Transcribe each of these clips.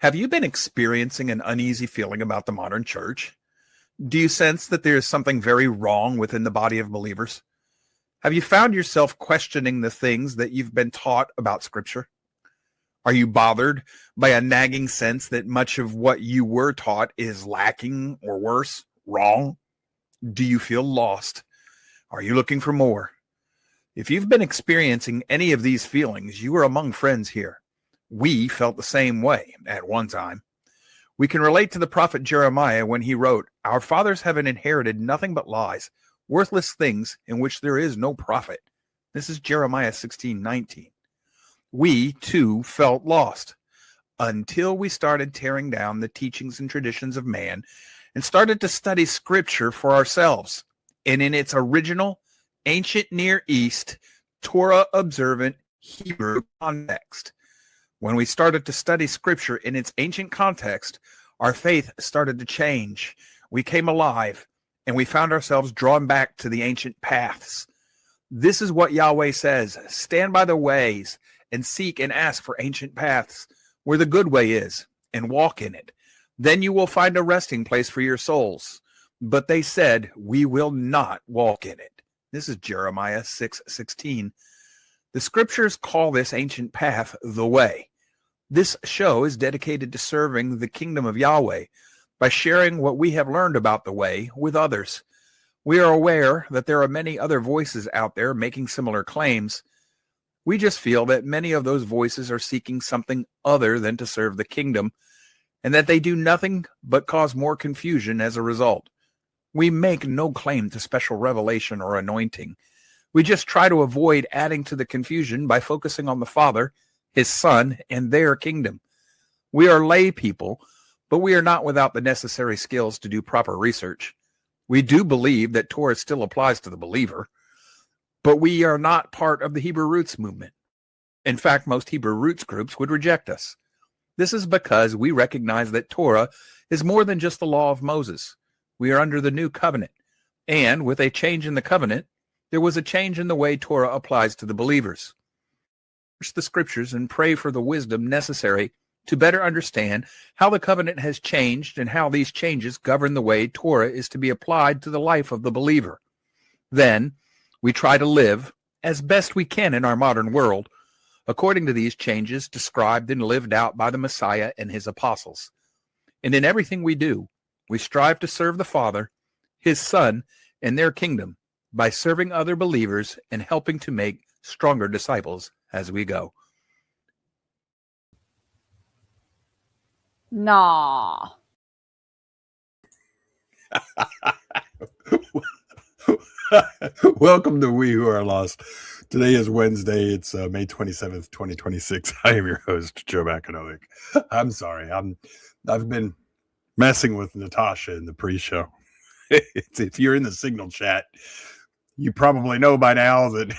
Have you been experiencing an uneasy feeling about the modern church? Do you sense that there is something very wrong within the body of believers? Have you found yourself questioning the things that you've been taught about Scripture? Are you bothered by a nagging sense that much of what you were taught is lacking or worse, wrong? Do you feel lost? Are you looking for more? If you've been experiencing any of these feelings, you are among friends here. We felt the same way at one time. We can relate to the prophet Jeremiah when he wrote, "Our fathers have inherited nothing but lies, worthless things in which there is no profit." This is Jeremiah 16:19. We, too, felt lost until we started tearing down the teachings and traditions of man and started to study Scripture for ourselves. And in its original, ancient Near East, Torah-observant Hebrew context. When we started to study Scripture in its ancient context, our faith started to change. We came alive, and we found ourselves drawn back to the ancient paths. This is what Yahweh says: stand by the ways and seek and ask for ancient paths, where the good way is, and walk in it. Then you will find a resting place for your souls. But they said, we will not walk in it. This is Jeremiah 6:16. The Scriptures call this ancient path the way. This show is dedicated to serving the kingdom of Yahweh by sharing what we have learned about the way with others. We are aware that there are many other voices out there making similar claims. We just feel that many of those voices are seeking something other than to serve the kingdom, and that they do nothing but cause more confusion as a result. We make no claim to special revelation or anointing. We just try to avoid adding to the confusion by focusing on the Father, His Son, and their kingdom. We are lay people, but we are not without the necessary skills to do proper research. We do believe that Torah still applies to the believer, but we are not part of the Hebrew Roots movement. In fact, most Hebrew Roots groups would reject us. This is because we recognize that Torah is more than just the law of Moses. We are under the new covenant, and with a change in the covenant, there was a change in the way Torah applies to the believers. Search the Scriptures and pray for the wisdom necessary to better understand how the covenant has changed and how these changes govern the way Torah is to be applied to the life of the believer. Then, we try to live, as best we can in our modern world, according to these changes described and lived out by the Messiah and his apostles. And in everything we do, we strive to serve the Father, His Son, and their kingdom by serving other believers and helping to make stronger disciples as we go. Nah. Welcome to We Who Are Lost. Today is Wednesday. It's May 27th, 2026. I am your host, Joe Bakanovic. I'm sorry. I've been messing with Natasha in the pre-show. If you're in the Signal chat, you probably know by now that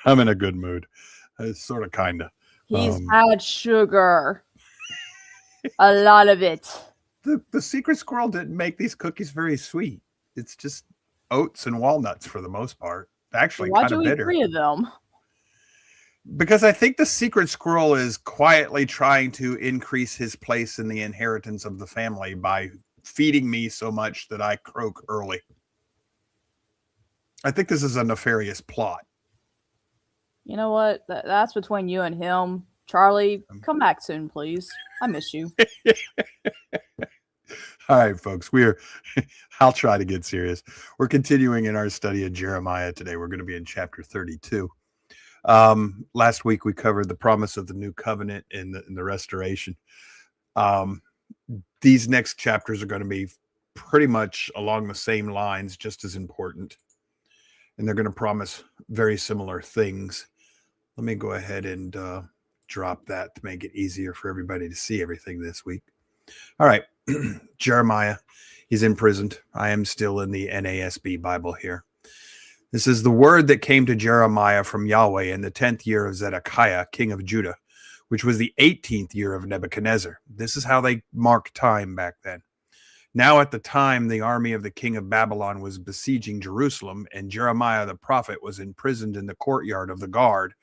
I'm in a good mood. It's sort of, kind of. He's had sugar. A lot of it. The secret squirrel didn't make these cookies very sweet. It's just oats and walnuts for the most part. Actually, Why'd kind of you eat bitter. 3 of them? Because I think the secret squirrel is quietly trying to increase his place in the inheritance of the family by feeding me so much that I croak early. I think this is a nefarious plot. You know what? That's between you and him. Charlie, come back soon, please. I miss you. All right, folks, I'll try to get serious. We're continuing in our study of Jeremiah today. We're going to be in chapter 32. Last week we covered the promise of the new covenant and the restoration. These next chapters are going to be pretty much along the same lines, just as important. And they're going to promise very similar things. Let me go ahead and drop that to make it easier for everybody to see everything this week. All right. Jeremiah, he's imprisoned. I am still in the NASB Bible here. This is the word that came to Jeremiah from Yahweh in the 10th year of Zedekiah, king of Judah, which was the 18th year of Nebuchadnezzar. This is how they marked time back then. Now at the time, the army of the king of Babylon was besieging Jerusalem, and Jeremiah the prophet was imprisoned in the courtyard of the guard,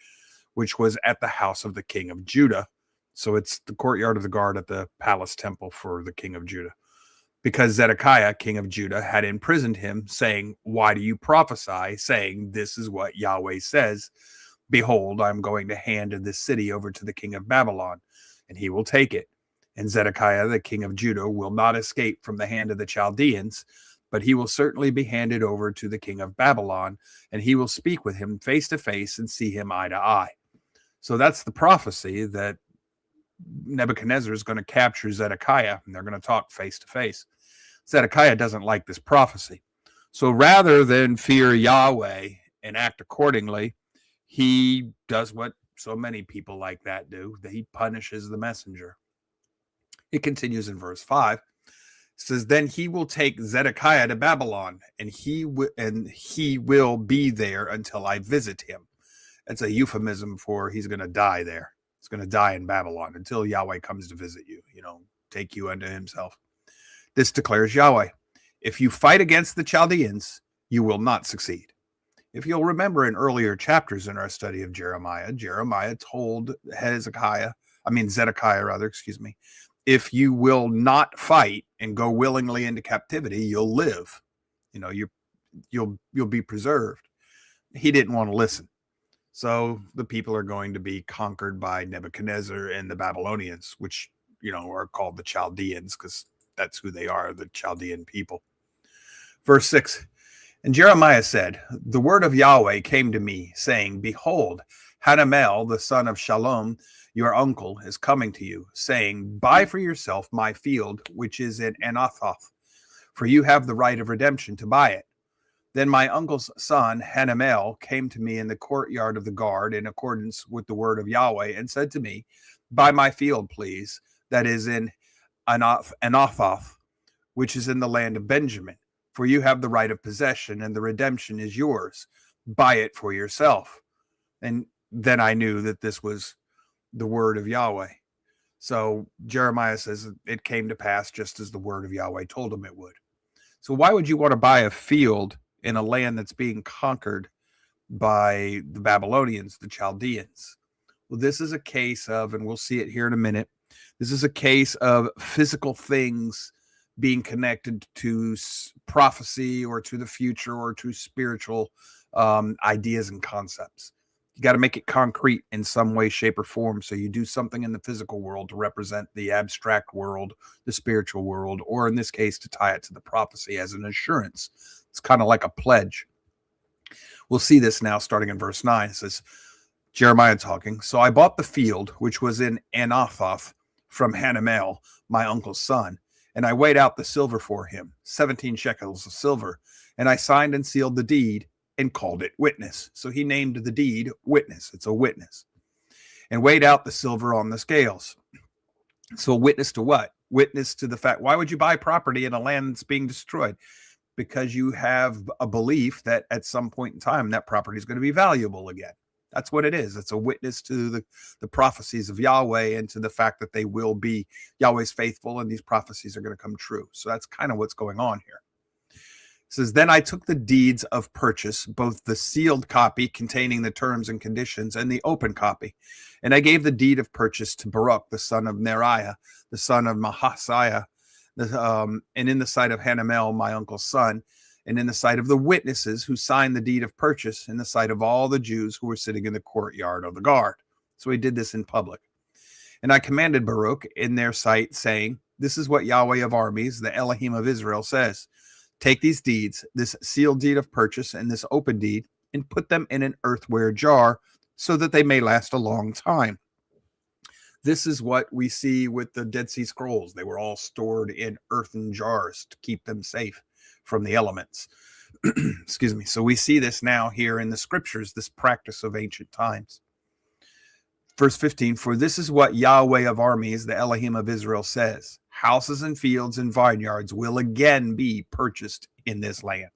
which was at the house of the king of Judah, So it's the courtyard of the guard at the palace temple for the king of Judah. Because Zedekiah, king of Judah, had imprisoned him, saying, "Why do you prophesy, saying, this is what Yahweh says? Behold, I am going to hand this city over to the king of Babylon, and he will take it. And Zedekiah, the king of Judah, will not escape from the hand of the Chaldeans, but he will certainly be handed over to the king of Babylon, and he will speak with him face to face and see him eye to eye." So that's the prophecy that Nebuchadnezzar is going to capture Zedekiah, and they're going to talk face to face. Zedekiah doesn't like this prophecy. So rather than fear Yahweh and act accordingly, he does what so many people like that do. He punishes the messenger. It continues in verse 5. It says, "Then he will take Zedekiah to Babylon, and he will be there until I visit him." That's a euphemism for he's going to die there. He's going to die in Babylon until Yahweh comes to visit you, take you unto himself. This declares Yahweh. If you fight against the Chaldeans, you will not succeed. If you'll remember in earlier chapters in our study of Jeremiah told Zedekiah, if you will not fight and go willingly into captivity, you'll live. You'll be preserved. He didn't want to listen. So the people are going to be conquered by Nebuchadnezzar and the Babylonians, which, are called the Chaldeans because that's who they are, the Chaldean people. Verse 6, "And Jeremiah said, the word of Yahweh came to me, saying, Behold, Hanamel, the son of Shalom, your uncle, is coming to you, saying, Buy for yourself my field, which is in Anathoth, for you have the right of redemption to buy it. Then my uncle's son, Hanamel, came to me in the courtyard of the guard in accordance with the word of Yahweh, and said to me, Buy my field, please, that is in Anathoth, which is in the land of Benjamin, for you have the right of possession, and the redemption is yours. Buy it for yourself." And then I knew that this was the word of Yahweh. So Jeremiah says it came to pass just as the word of Yahweh told him it would. So why would you want to buy a field in a land that's being conquered by the Babylonians, the Chaldeans? Well, this is a case of, and we'll see it here in a minute, this is a case of physical things being connected to prophecy or to the future or to spiritual ideas and concepts. You got to make it concrete in some way, shape, or form. So you do something in the physical world to represent the abstract world, the spiritual world, or in this case, to tie it to the prophecy as an assurance. It's kind of like a pledge. We'll see this now starting in verse 9. It says, Jeremiah talking, "So I bought the field, which was in Anathoth, from Hanamel, my uncle's son, and I weighed out the silver for him, 17 shekels of silver, and I signed and sealed the deed and called it witness." So he named the deed witness. It's a witness. "And weighed out the silver on the scales." So a witness to what? Witness to the fact, why would you buy property in a land that's being destroyed? Because you have a belief that at some point in time that property is going to be valuable again. That's what it is. It's a witness to the prophecies of Yahweh and to the fact that they will be Yahweh's faithful and these prophecies are going to come true. So that's kind of what's going on here. It says, "Then I took the deeds of purchase, both the sealed copy containing the terms and conditions and the open copy, and I gave the deed of purchase to Baruch, the son of Neriah, the son of Mahasiah, and in the sight of Hanamel, my uncle's son, and in the sight of the witnesses who signed the deed of purchase, in the sight of all the Jews who were sitting in the courtyard of the guard." So he did this in public. "And I commanded Baruch in their sight, saying, This is what Yahweh of armies, the Elohim of Israel, says. Take these deeds, this sealed deed of purchase and this open deed, and put them in an earthenware jar so that they may last a long time." This is what we see with the Dead Sea Scrolls. They were all stored in earthen jars to keep them safe from the elements. Excuse me. So we see this now here in the scriptures, this practice of ancient times. Verse 15, "For this is what Yahweh of armies, the Elohim of Israel, says. Houses and fields and vineyards will again be purchased in this land."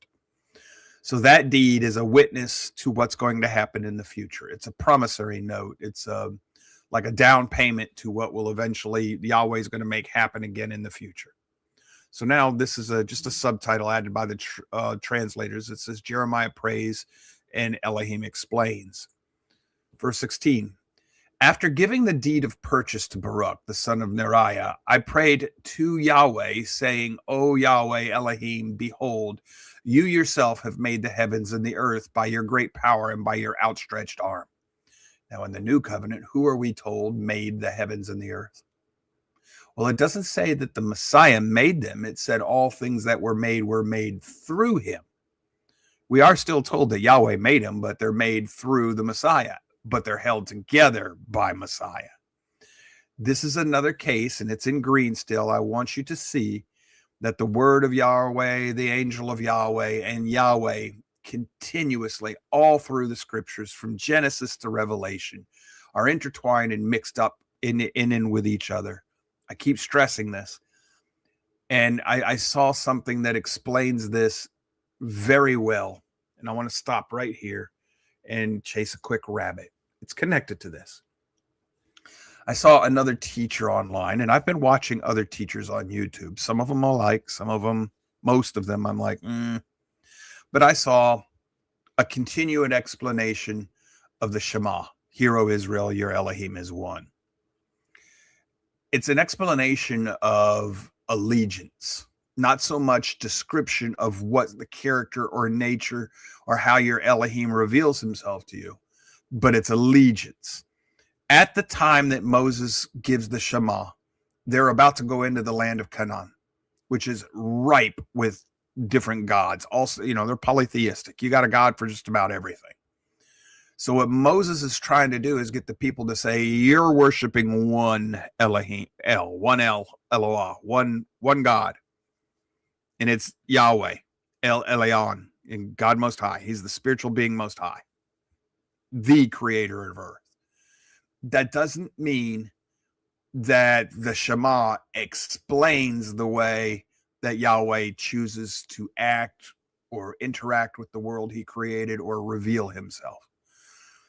So that deed is a witness to what's going to happen in the future. It's a promissory note. It's like a down payment to what will eventually Yahweh is going to make happen again in the future. So now this is just a subtitle added by the translators. It says Jeremiah prays and Elohim explains. Verse 16, After giving the deed of purchase to Baruch, the son of Neriah, I prayed to Yahweh, saying, O Yahweh Elohim, behold, you yourself have made the heavens and the earth by your great power and by your outstretched arm. Now, in the new covenant, who are we told made the heavens and the earth? Well, it doesn't say that the Messiah made them. It said all things that were made through him. We are still told that Yahweh made them, but they're made through the Messiah, but they're held together by Messiah. This is another case, and it's in green still. I want you to see that the word of Yahweh, the angel of Yahweh, and Yahweh continuously all through the scriptures from Genesis to Revelation are intertwined and mixed up in and with each other. I keep stressing this. And I saw something that explains this very well. And I want to stop right here and chase a quick rabbit. It's connected to this. I saw another teacher online, and I've been watching other teachers on YouTube. Some of them I like, some of them, most of them I'm like, But I saw a continued explanation of the Shema. Hear, O Israel, your Elohim is one. It's an explanation of allegiance, not so much description of what the character or nature or how your Elohim reveals himself to you, but it's allegiance. At the time that Moses gives the Shema, they're about to go into the land of Canaan, which is ripe with different gods. Also, they're polytheistic. You got a God for just about everything. So what Moses is trying to do is get the people to say, you're worshiping one Elohim, one Eloah, one God. And it's Yahweh, El Elyon, and God Most High. He's the spiritual being Most High, the creator of earth. That doesn't mean that the Shema explains the way that Yahweh chooses to act or interact with the world he created or reveal himself.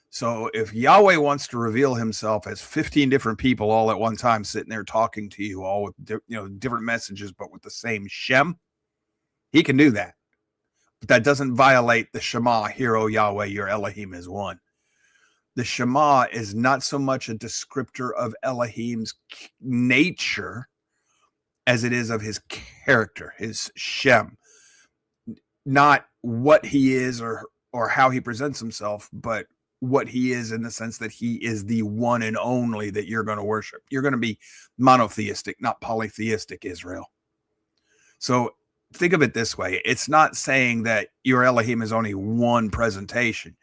So if Yahweh wants to reveal himself as 15 different people all at one time sitting there talking to you, all with different messages, but with the same Shem, he can do that. But that doesn't violate the Shema, hear, O Yahweh, your Elohim is one. The Shema is not so much a descriptor of Elohim's nature as it is of his character, his Shem. Not what he is or how he presents himself, but what he is in the sense that he is the one and only that you're going to worship. You're going to be monotheistic, not polytheistic, Israel. So think of it this way. It's not saying that your Elohim is only one presentation.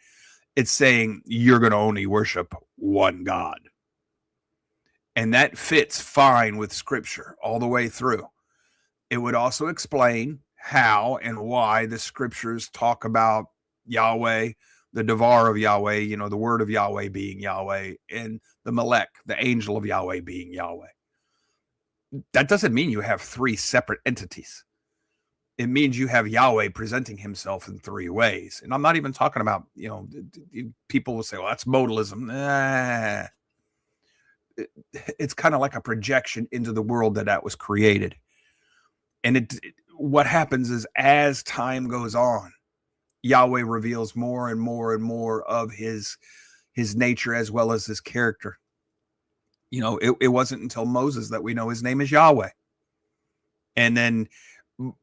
It's saying you're going to only worship one God. And that fits fine with scripture all the way through. It would also explain how and why the scriptures talk about Yahweh, the Devar of Yahweh, the word of Yahweh being Yahweh, and the Melech, the angel of Yahweh being Yahweh. That doesn't mean you have three separate entities. It means you have Yahweh presenting himself in three ways. And I'm not even talking about, people will say, well, that's modalism. It's kind of like a projection into the world that was created. And what happens is as time goes on, Yahweh reveals more and more and more of his nature as well as his character. It wasn't until Moses that we know his name is Yahweh. And then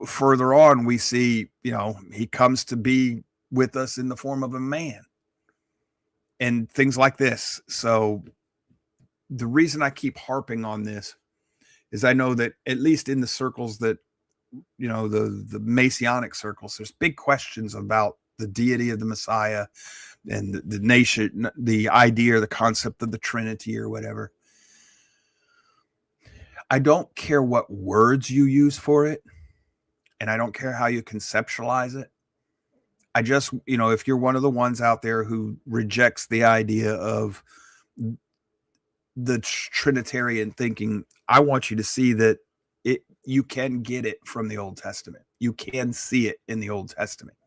further on, we see, he comes to be with us in the form of a man and things like this. So the reason I keep harping on this is I know that at least in the circles that, the Messianic circles, there's big questions about the deity of the Messiah and the nation, the idea or the concept of the Trinity or whatever. I don't care what words you use for it, and I don't care how you conceptualize it. I just, if you're one of the ones out there who rejects the idea of the Trinitarian thinking, I want you to see that you can get it from the Old Testament. You can see it in the Old Testament.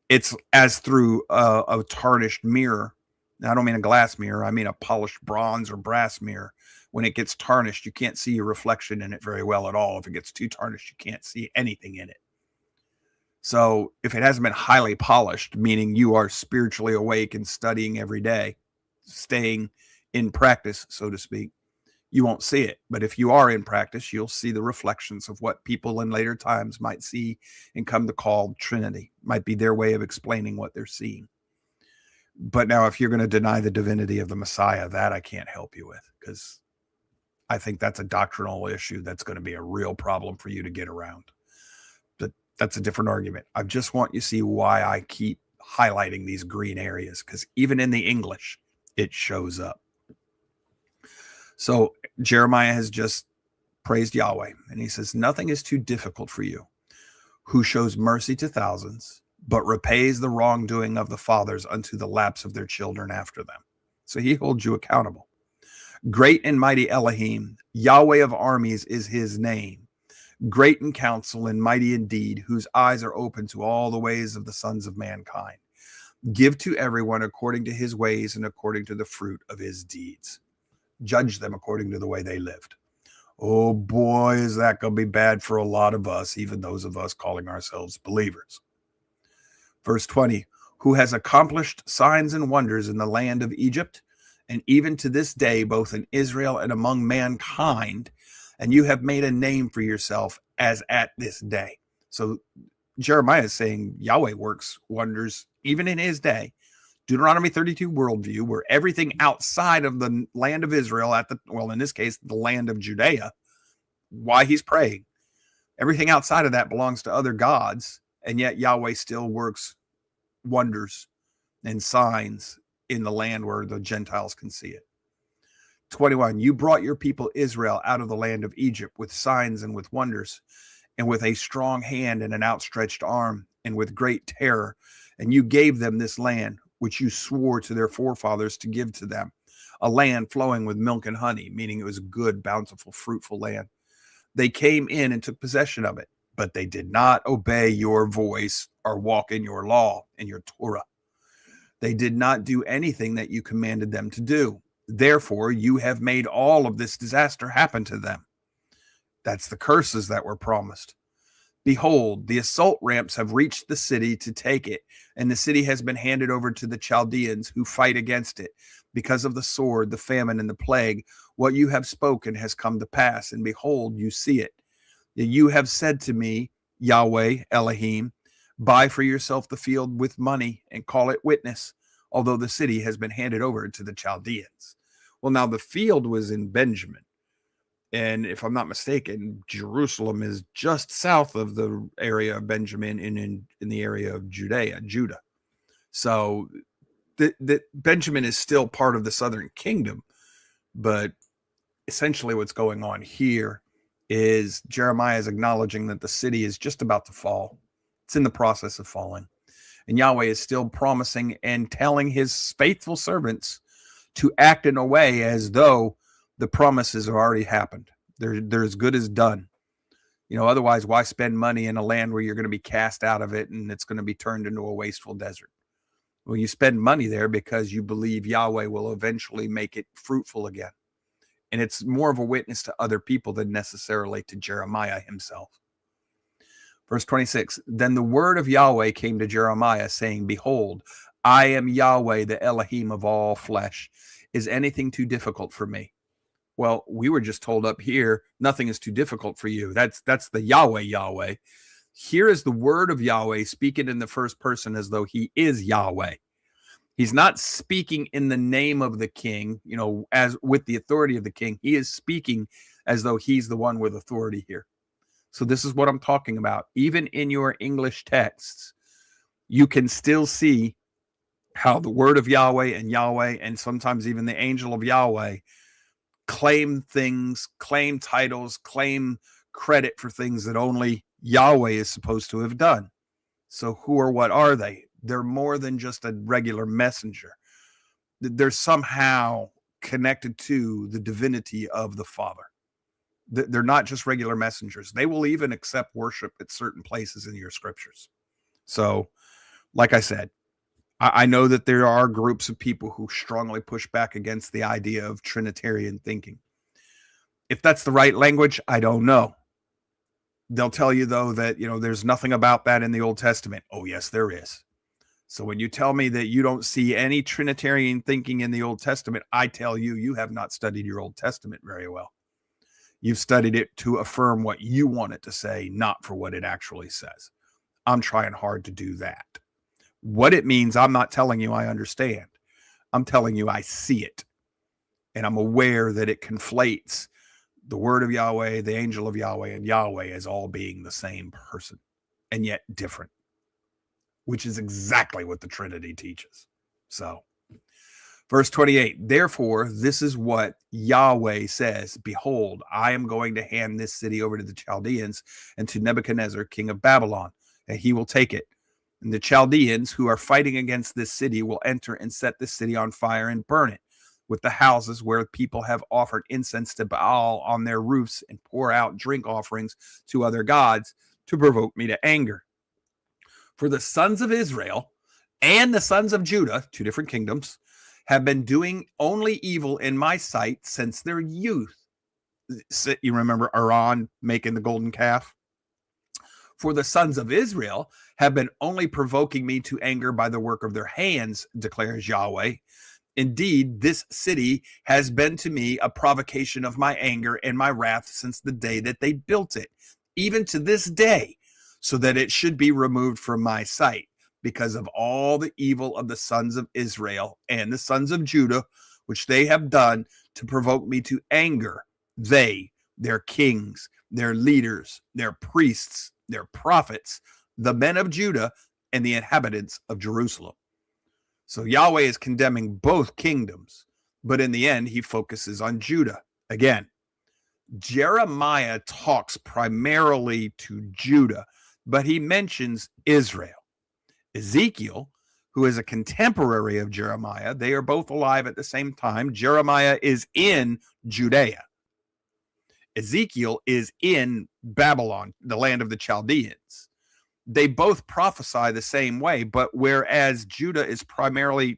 It's as through a tarnished mirror. Now, I don't mean a glass mirror. I mean a polished bronze or brass mirror. When it gets tarnished, you can't see your reflection in it very well at all. If it gets too tarnished, you can't see anything in it. So if it hasn't been highly polished, meaning you are spiritually awake and studying every day, staying in practice, so to speak, you won't see it. But if you are in practice, you'll see the reflections of what people in later times might see and come to call Trinity. Might be their way of explaining what they're seeing. But now, if you're going to deny the divinity of the Messiah, that I can't help you with, because I think that's a doctrinal issue that's going to be a real problem for you to get around. But that's a different argument. I just want you to see why I keep highlighting these green areas, because even in the English, it shows up. So Jeremiah has just praised Yahweh, and he says, nothing is too difficult for you, who shows mercy to thousands, but repays the wrongdoing of the fathers unto the lapse of their children after them. So he holds you accountable. Great and mighty Elohim, Yahweh of armies is his name. Great in counsel and mighty in deed, whose eyes are open to all the ways of the sons of mankind. Give to everyone according to his ways and according to the fruit of his deeds. Judge them according to the way they lived. Oh boy, is that going to be bad for a lot of us, even those of us calling ourselves believers. Verse 20, who has accomplished signs and wonders in the land of Egypt, and even to this day, both in Israel and among mankind, and you have made a name for yourself as at this day. So Jeremiah is saying Yahweh works wonders even in his day. Deuteronomy 32 worldview, where everything outside of the land of Israel, in this case, the land of Judea, why he's praying, everything outside of that belongs to other gods, and yet Yahweh still works wonders and signs in the land where the Gentiles can see it. 21, you brought your people Israel out of the land of Egypt with signs and with wonders, and with a strong hand and an outstretched arm, and with great terror, and you gave them this land, which you swore to their forefathers to give to them, a land flowing with milk and honey, meaning it was a good, bountiful, fruitful land. They came in and took possession of it, but they did not obey your voice or walk in your law and your Torah. They did not do anything that you commanded them to do. Therefore, you have made all of this disaster happen to them. That's the curses that were promised. Behold, the assault ramps have reached the city to take it, and the city has been handed over to the Chaldeans who fight against it. Because of the sword, the famine, and the plague, what you have spoken has come to pass, and behold, you see it. You have said to me, Yahweh, Elohim, buy for yourself the field with money and call it witness, although the city has been handed over to the Chaldeans. Well, now the field was in Benjamin. And if I'm not mistaken, Jerusalem is just south of the area of Benjamin in the area of Judah. So Benjamin is still part of the southern kingdom. But essentially what's going on here is Jeremiah is acknowledging that the city is just about to fall. It's in the process of falling. And Yahweh is still promising and telling his faithful servants to act in a way as though the promises have already happened. They're as good as done. Otherwise, why spend money in a land where you're going to be cast out of it and it's going to be turned into a wasteful desert? Well, you spend money there because you believe Yahweh will eventually make it fruitful again. And it's more of a witness to other people than necessarily to Jeremiah himself. Verse 26, then the word of Yahweh came to Jeremiah, saying, behold, I am Yahweh, the Elohim of all flesh. Is anything too difficult for me? Well, we were just told up here, nothing is too difficult for you. That's the Yahweh. Here is the word of Yahweh speaking in the first person as though he is Yahweh. He's not speaking in the name of the king, as with the authority of the king. He is speaking as though he's the one with authority here. So this is what I'm talking about. Even in your English texts, you can still see how the word of Yahweh and sometimes even the angel of Yahweh claim things, claim titles, claim credit for things that only Yahweh is supposed to have done. So who or what are they? They're more than just a regular messenger. They're somehow connected to the divinity of the Father. They're not just regular messengers. They will even accept worship at certain places in your scriptures. So, like I said, I know that there are groups of people who strongly push back against the idea of Trinitarian thinking. If that's the right language, I don't know. They'll tell you, though, that, there's nothing about that in the Old Testament. Oh, yes, there is. So when you tell me that you don't see any Trinitarian thinking in the Old Testament, I tell you, you have not studied your Old Testament very well. You've studied it to affirm what you want it to say, not for what it actually says. I'm trying hard to do that. What it means, I'm not telling you I understand. I'm telling you I see it. And I'm aware that it conflates the word of Yahweh, the angel of Yahweh, and Yahweh as all being the same person, and yet different, which is exactly what the Trinity teaches. So, verse 28, therefore, this is what Yahweh says, behold, I am going to hand this city over to the Chaldeans and to Nebuchadnezzar, king of Babylon, and he will take it. And the Chaldeans who are fighting against this city will enter and set this city on fire and burn it, with the houses where people have offered incense to Baal on their roofs and pour out drink offerings to other gods to provoke me to anger. For the sons of Israel and the sons of Judah, two different kingdoms, have been doing only evil in my sight since their youth. You remember Aaron making the golden calf? For the sons of Israel have been only provoking me to anger by the work of their hands, declares Yahweh. Indeed, this city has been to me a provocation of my anger and my wrath since the day that they built it, even to this day, so that it should be removed from my sight, because of all the evil of the sons of Israel and the sons of Judah, which they have done to provoke me to anger. They, their kings, their leaders, their priests, their prophets, the men of Judah, and the inhabitants of Jerusalem. So Yahweh is condemning both kingdoms, but in the end, he focuses on Judah. Again, Jeremiah talks primarily to Judah, but he mentions Israel. Ezekiel, who is a contemporary of Jeremiah, they are both alive at the same time. Jeremiah is in Judea. Ezekiel is in Babylon, the land of the Chaldeans. They both prophesy the same way, but whereas Jeremiah is primarily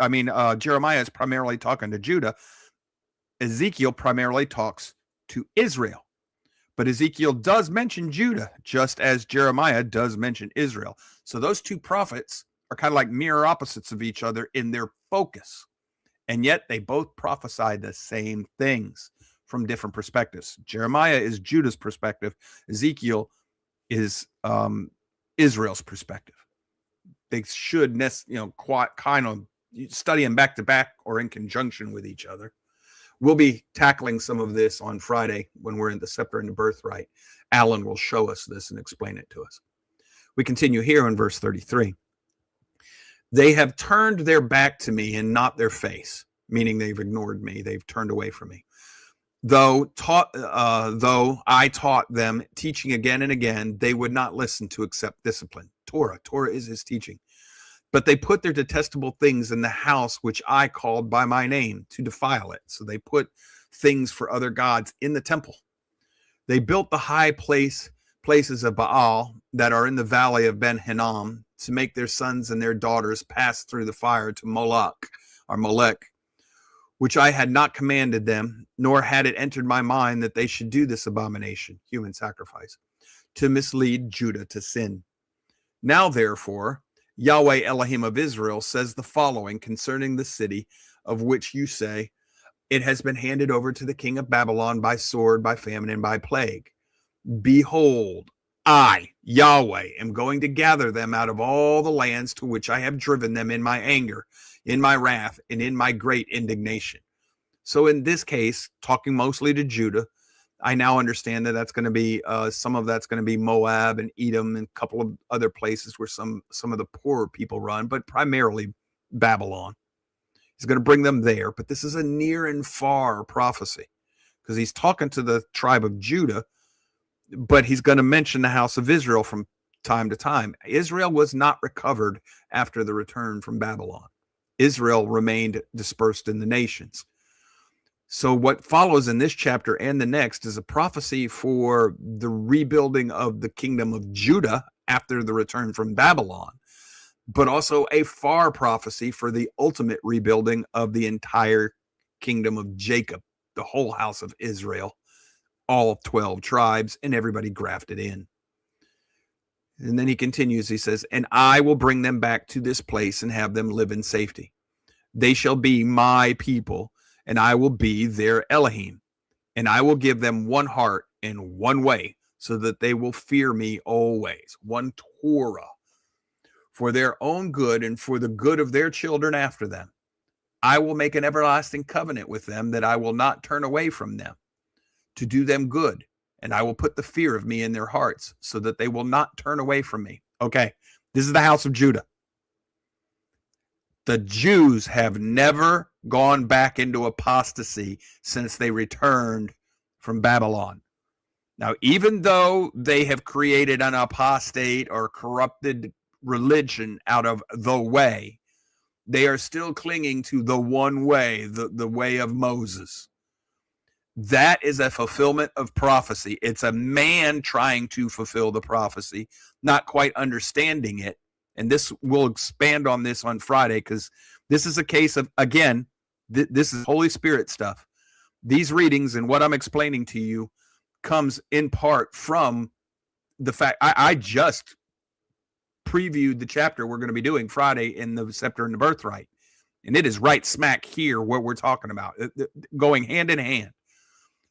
talking to Judah, Ezekiel primarily talks to Israel. But Ezekiel does mention Judah, just as Jeremiah does mention Israel. So those two prophets are kind of like mirror opposites of each other in their focus. And yet they both prophesy the same things from different perspectives. Jeremiah is Judah's perspective. Ezekiel is Israel's perspective. They should, kind of study them back to back or in conjunction with each other. We'll be tackling some of this on Friday when we're in the Scepter and the Birthright. Alan will show us this and explain it to us. We continue here in verse 33. They have turned their back to me and not their face, meaning they've ignored me. They've turned away from me. Though I taught them, teaching again and again, they would not listen to accept discipline. Torah is his teaching. But they put their detestable things in the house which I called by my name to defile it. So they put things for other gods in the temple. They built the high places of Baal that are in the valley of Ben Hinnom to make their sons and their daughters pass through the fire to Molech, which I had not commanded them, nor had it entered my mind that they should do this abomination, human sacrifice, to mislead Judah to sin. Now, therefore, Yahweh Elohim of Israel says the following concerning the city of which you say, it has been handed over to the king of Babylon by sword, by famine, and by plague. Behold, I, Yahweh, am going to gather them out of all the lands to which I have driven them in my anger, in my wrath, and in my great indignation. So in this case, talking mostly to Judah, I now understand that that's going to be some of that's going to be Moab and Edom and a couple of other places where some of the poorer people run, but primarily Babylon. He's going to bring them there, but this is a near and far prophecy because he's talking to the tribe of Judah, but he's going to mention the house of Israel from time to time. Israel was not recovered after the return from Babylon. Israel remained dispersed in the nations. So what follows in this chapter and the next is a prophecy for the rebuilding of the kingdom of Judah after the return from Babylon, but also a far prophecy for the ultimate rebuilding of the entire kingdom of Jacob, the whole house of Israel, all 12 tribes, and everybody grafted in. And then he continues, he says, and I will bring them back to this place and have them live in safety. They shall be my people, and I will be their Elohim. And I will give them one heart and one way, so that they will fear me always. One Torah, for their own good and for the good of their children after them. I will make an everlasting covenant with them, that I will not turn away from them, to do them good. And I will put the fear of me in their hearts, so that they will not turn away from me. Okay, this is the house of Judah. The Jews have never gone back into apostasy since they returned from Babylon. Now, even though they have created an apostate or corrupted religion out of the way, they are still clinging to the one way, the way of Moses. That is a fulfillment of prophecy. It's a man trying to fulfill the prophecy, not quite understanding it. And this will expand on this on Friday, because this is a case of, again, this is Holy Spirit stuff. These readings and what I'm explaining to you comes in part from the fact I just previewed the chapter we're going to be doing Friday in the Scepter and the Birthright. And it is right smack here what we're talking about, going hand in hand.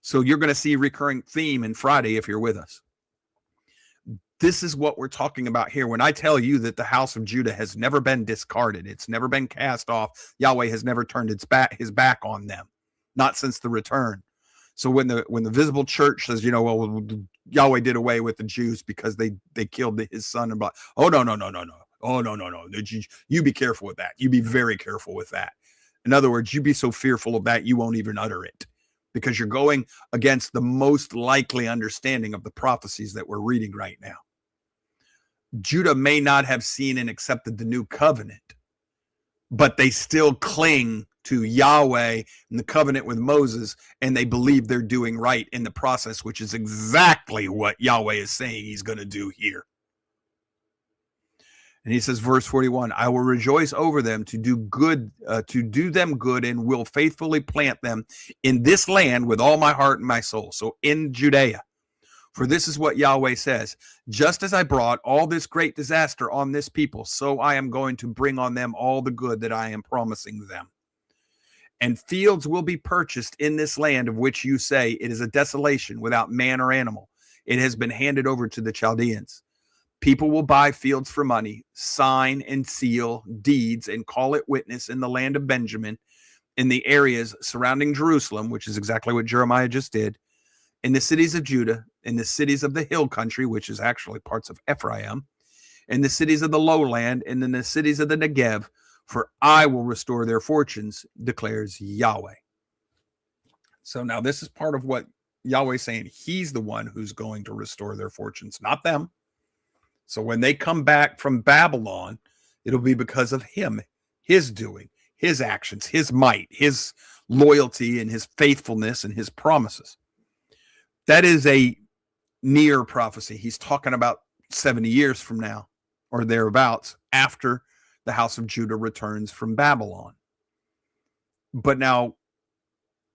So you're going to see a recurring theme in Friday if you're with us. This is what we're talking about here. When I tell you that the house of Judah has never been discarded, it's never been cast off, Yahweh has never turned his back on them, not since the return. So when the visible church says, well, Yahweh did away with the Jews because they killed his son, and blah. Oh, no. Oh, no. You be careful with that. You be very careful with that. In other words, you be so fearful of that, you won't even utter it, because you're going against the most likely understanding of the prophecies that we're reading right now. Judah may not have seen and accepted the new covenant, but they still cling to Yahweh and the covenant with Moses, and they believe they're doing right in the process, which is exactly what Yahweh is saying he's going to do here. And he says, verse 41, I will rejoice over them to do them good, and will faithfully plant them in this land with all my heart and my soul. So in Judea. For this is what Yahweh says, just as I brought all this great disaster on this people, so I am going to bring on them all the good that I am promising them. And fields will be purchased in this land of which you say it is a desolation without man or animal. It has been handed over to the Chaldeans. People will buy fields for money, sign and seal deeds, and call it witness in the land of Benjamin, in the areas surrounding Jerusalem, which is exactly what Jeremiah just did, in the cities of Judah, in the cities of the hill country, which is actually parts of Ephraim, in the cities of the lowland, and in the cities of the Negev, for I will restore their fortunes, declares Yahweh. So now this is part of what Yahweh is saying. He's the one who's going to restore their fortunes, not them. So when they come back from Babylon, it'll be because of him, his doing, his actions, his might, his loyalty, and his faithfulness, and his promises. That is a near prophecy. He's talking about 70 years from now, or thereabouts, after the house of Judah returns from Babylon. But now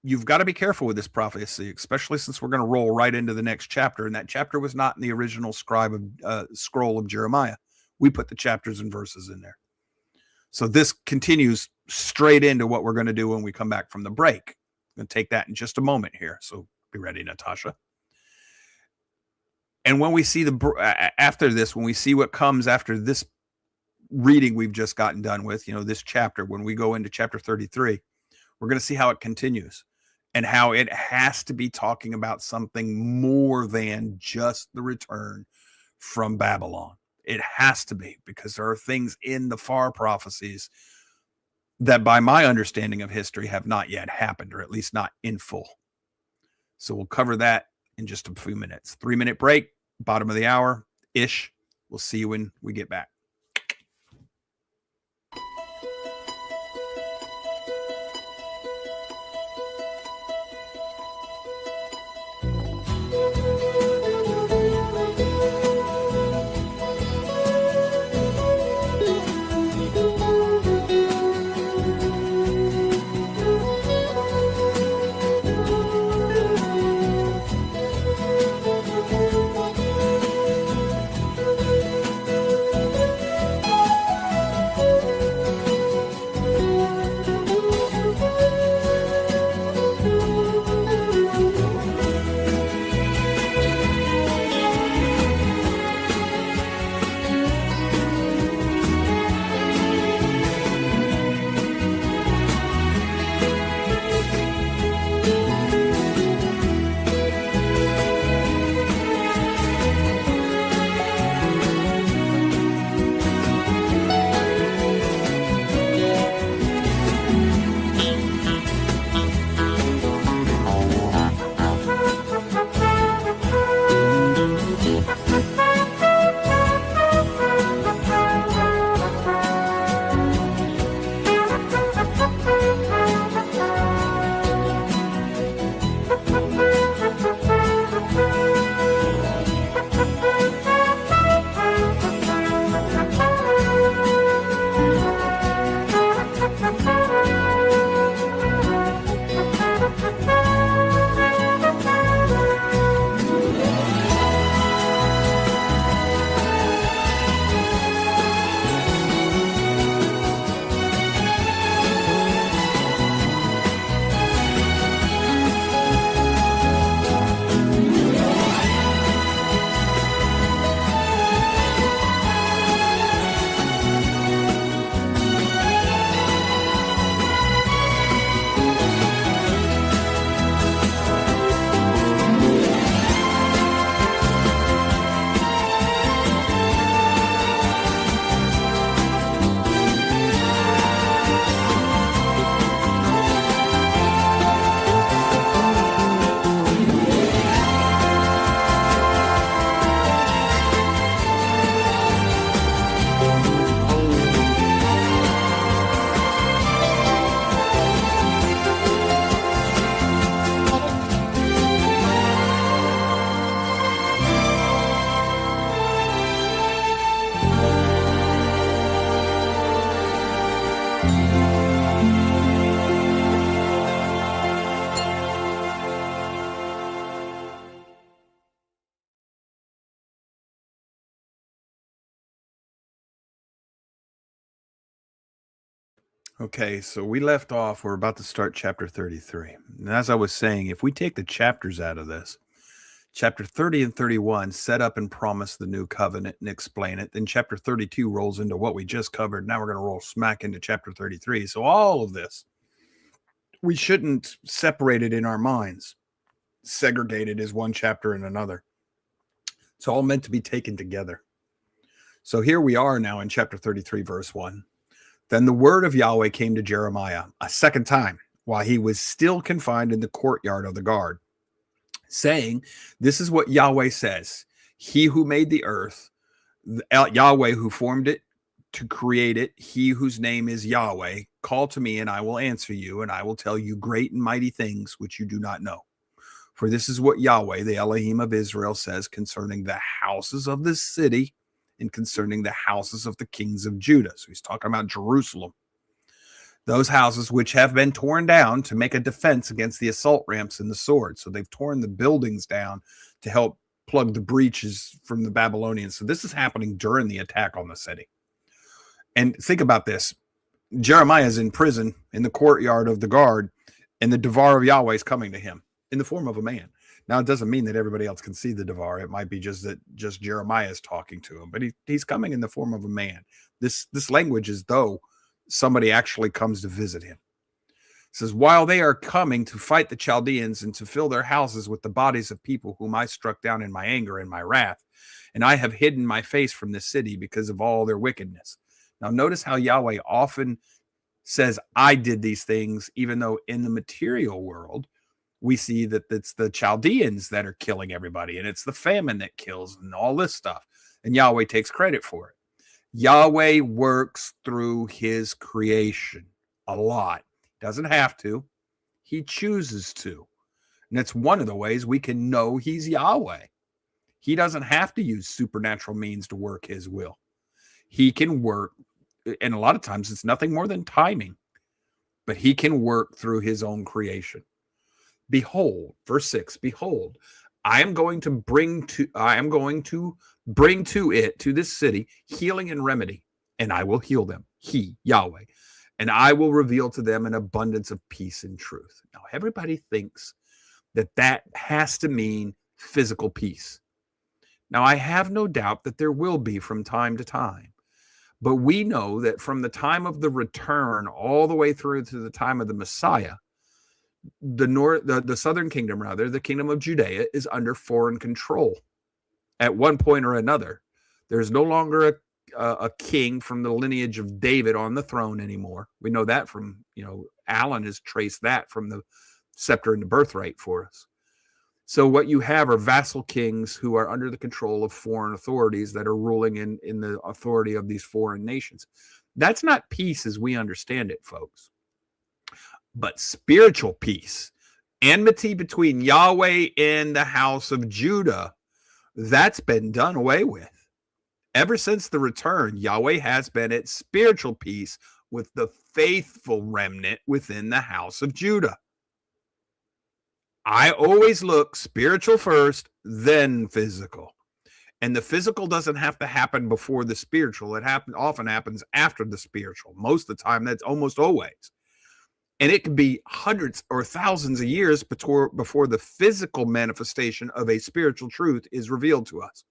you've got to be careful with this prophecy, especially since we're going to roll right into the next chapter. And that chapter was not in the original scroll of Jeremiah. We put the chapters and verses in there. So this continues straight into what we're going to do when we come back from the break. I'm going to take that in just a moment here. So be ready, Natasha. And when we see after this, when we see what comes after this reading we've just gotten done with, this chapter, when we go into chapter 33, we're going to see how it continues and how it has to be talking about something more than just the return from Babylon. It has to be, because there are things in the far prophecies that, by my understanding of history, have not yet happened, or at least not in full. So we'll cover that in just a few minutes. 3-minute break, bottom of the hour-ish. We'll see you when we get back. Okay, so we left off. We're about to start chapter 33. And as I was saying, if we take the chapters out of this, chapter 30 and 31 set up and promise the new covenant and explain it. Then chapter 32 rolls into what we just covered. Now we're going to roll smack into chapter 33. So all of this, we shouldn't separate it in our minds, segregate it as one chapter and another. It's all meant to be taken together. So here we are now in chapter 33, verse 1. Then the word of Yahweh came to Jeremiah a second time while he was still confined in the courtyard of the guard, saying, this is what Yahweh says. He who made the earth, Yahweh who formed it to create it, he whose name is Yahweh, call to me and I will answer you, and I will tell you great and mighty things which you do not know. For this is what Yahweh, the Elohim of Israel, says concerning the houses of this city and concerning the houses of the kings of Judah. So he's talking about Jerusalem. Those houses which have been torn down to make a defense against the assault ramps and the sword. So they've torn the buildings down to help plug the breaches from the Babylonians. So this is happening during the attack on the city. And think about this. Jeremiah is in prison in the courtyard of the guard, and the Devar of Yahweh is coming to him in the form of a man. Now, it doesn't mean that everybody else can see the Devar. It might be just that just Jeremiah is talking to him, but he's coming in the form of a man. This language is though somebody actually comes to visit him. It says, while they are coming to fight the Chaldeans and to fill their houses with the bodies of people whom I struck down in my anger and my wrath, and I have hidden my face from the city because of all their wickedness. Now, notice how Yahweh often says, I did these things, even though in the material world, we see that it's the Chaldeans that are killing everybody, and it's the famine that kills and all this stuff. And Yahweh takes credit for it. Yahweh works through his creation a lot. Doesn't have to. He chooses to. And it's one of the ways we can know he's Yahweh. He doesn't have to use supernatural means to work his will. He can work, and a lot of times it's nothing more than timing, but he can work through his own creation. Behold, verse 6, behold, I am going to bring to it, to this city, healing and remedy, and I will heal them, he, Yahweh, and I will reveal to them an abundance of peace and truth. Now, everybody thinks that has to mean physical peace. Now, I have no doubt that there will be from time to time, but we know that from the time of the return all the way through to the time of the Messiah, the southern kingdom, the kingdom of Judea, is under foreign control at one point or another. There's no longer a king from the lineage of David on the throne anymore. We know that from, Alan has traced that from the scepter and the birthright for us. So what you have are vassal kings who are under the control of foreign authorities that are ruling in the authority of these foreign nations. That's not peace as we understand it, folks. But spiritual peace, enmity between Yahweh and the house of Judah, that's been done away with. Ever since the return, Yahweh has been at spiritual peace with the faithful remnant within the house of Judah. I always look spiritual first, then physical. And the physical doesn't have to happen before the spiritual. It often happens after the spiritual. Most of the time, that's almost always. And it can be hundreds or thousands of years before the physical manifestation of a spiritual truth is revealed to us.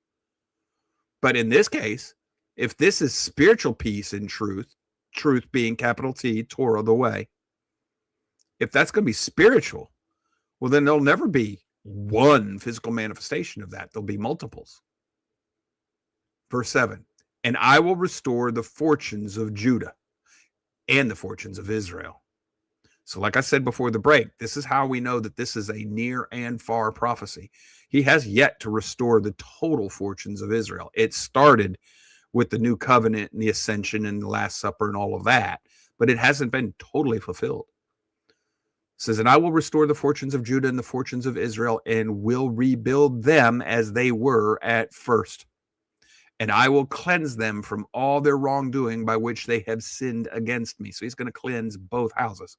But in this case, if this is spiritual peace and truth being capital T, Torah, the way, if that's going to be spiritual, well, then there'll never be one physical manifestation of that. There'll be multiples. Verse 7, and I will restore the fortunes of Judah and the fortunes of Israel. So like I said before the break, this is how we know that this is a near and far prophecy. He has yet to restore the total fortunes of Israel. It started with the new covenant and the ascension and the Last Supper and all of that, but it hasn't been totally fulfilled. It says, and I will restore the fortunes of Judah and the fortunes of Israel and will rebuild them as they were at first. And I will cleanse them from all their wrongdoing by which they have sinned against me. So he's going to cleanse both houses.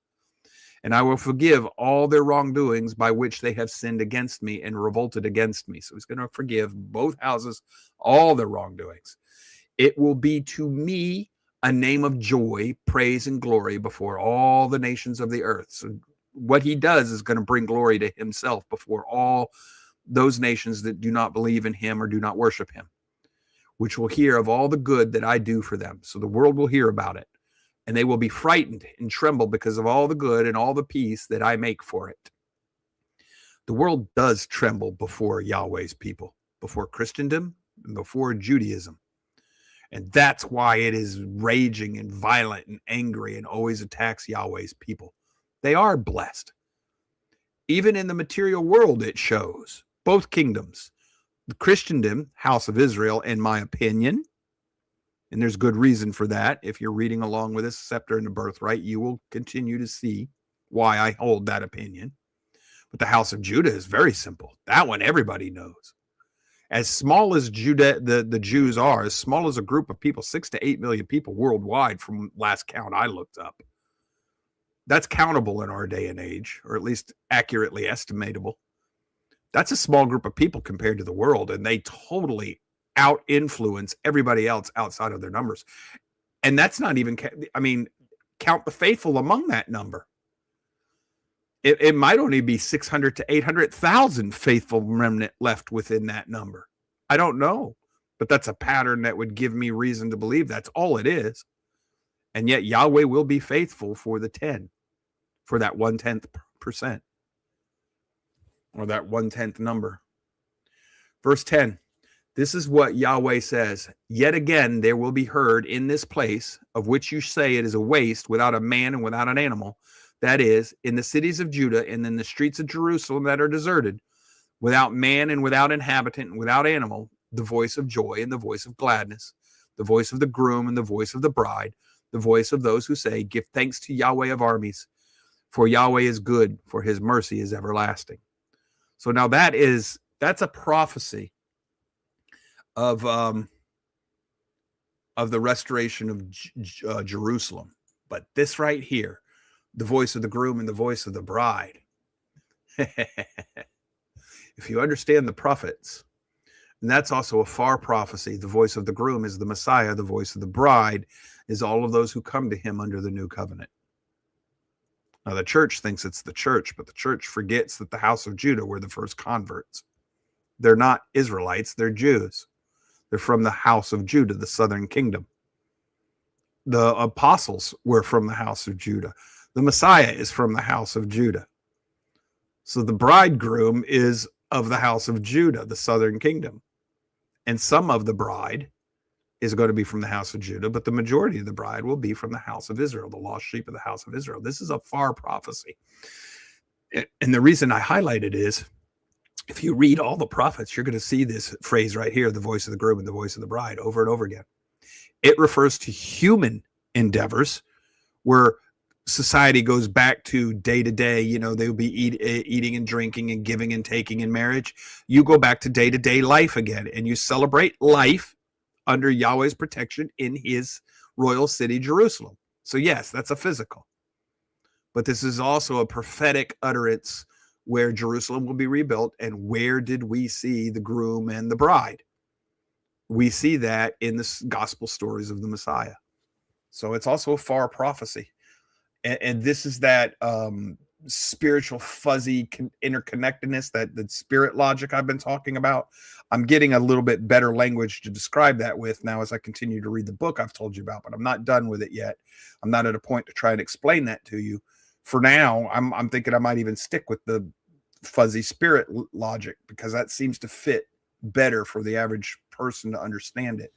And I will forgive all their wrongdoings by which they have sinned against me and revolted against me. So he's going to forgive both houses, all their wrongdoings. It will be to me a name of joy, praise, and glory before all the nations of the earth. So what he does is going to bring glory to himself before all those nations that do not believe in him or do not worship him, which will hear of all the good that I do for them. So the world will hear about it, and they will be frightened and tremble because of all the good and all the peace that I make for it. The world does tremble before Yahweh's people, before Christendom and before Judaism. And that's why it is raging and violent and angry and always attacks Yahweh's people. They are blessed. Even in the material world, it shows both kingdoms. The Christendom, house of Israel, in my opinion, and there's good reason for that. If you're reading along with this Scepter and the Birthright, you will continue to see why I hold that opinion. But the house of Judah is very simple. That one everybody knows. As small as Judah, the Jews are, as small as a group of people, 6 to 8 million people worldwide from last count I looked up. That's countable in our day and age, or at least accurately estimatable. That's a small group of people compared to the world, and they totally out-influence everybody else outside of their numbers. And that's not even, count the faithful among that number. It might only be 600 to 800,000 faithful remnant left within that number. I don't know, but that's a pattern that would give me reason to believe that's all it is. And yet Yahweh will be faithful for the 10, for that 1/10%, or that 1/10 number. Verse 10, this is what Yahweh says. Yet again, there will be heard in this place, of which you say it is a waste, without a man and without an animal. That is, in the cities of Judah and in the streets of Jerusalem that are deserted, without man and without inhabitant and without animal, the voice of joy and the voice of gladness, the voice of the groom and the voice of the bride, the voice of those who say, give thanks to Yahweh of armies, for Yahweh is good, for his mercy is everlasting. So now that's a prophecy of the restoration of Jerusalem. But this right here, the voice of the groom and the voice of the bride. If you understand the prophets, and that's also a far prophecy. The voice of the groom is the Messiah. The voice of the bride is all of those who come to him under the new covenant. Now, the church thinks it's the church, but the church forgets that the house of Judah were the first converts. They're not Israelites, they're Jews. They're from the house of Judah, the southern kingdom. The apostles were from the house of Judah. The Messiah is from the house of Judah. So the bridegroom is of the house of Judah, the southern kingdom. And some of the bride is going to be from the house of Judah, but the majority of the bride will be from the house of Israel, the lost sheep of the house of Israel. This is a far prophecy. And the reason I highlight it is, if you read all the prophets, you're going to see this phrase right here, the voice of the groom and the voice of the bride, over and over again. It refers to human endeavors where society goes back to day to day. They will be eating and drinking and giving and taking in marriage. You go back to day life again, and you celebrate life under Yahweh's protection in his royal city, Jerusalem. So yes, that's a physical. But this is also a prophetic utterance where Jerusalem will be rebuilt. And where did we see the groom and the bride? We see that in the gospel stories of the Messiah. So it's also a far prophecy. And this is that spiritual fuzzy interconnectedness, that spirit logic I've been talking about. I'm getting a little bit better language to describe that with now as I continue to read the book I've told you about, but I'm not done with it yet. I'm not at a point to try and explain that to you. For now, I'm thinking I might even stick with the fuzzy spirit logic, because that seems to fit better for the average person to understand it.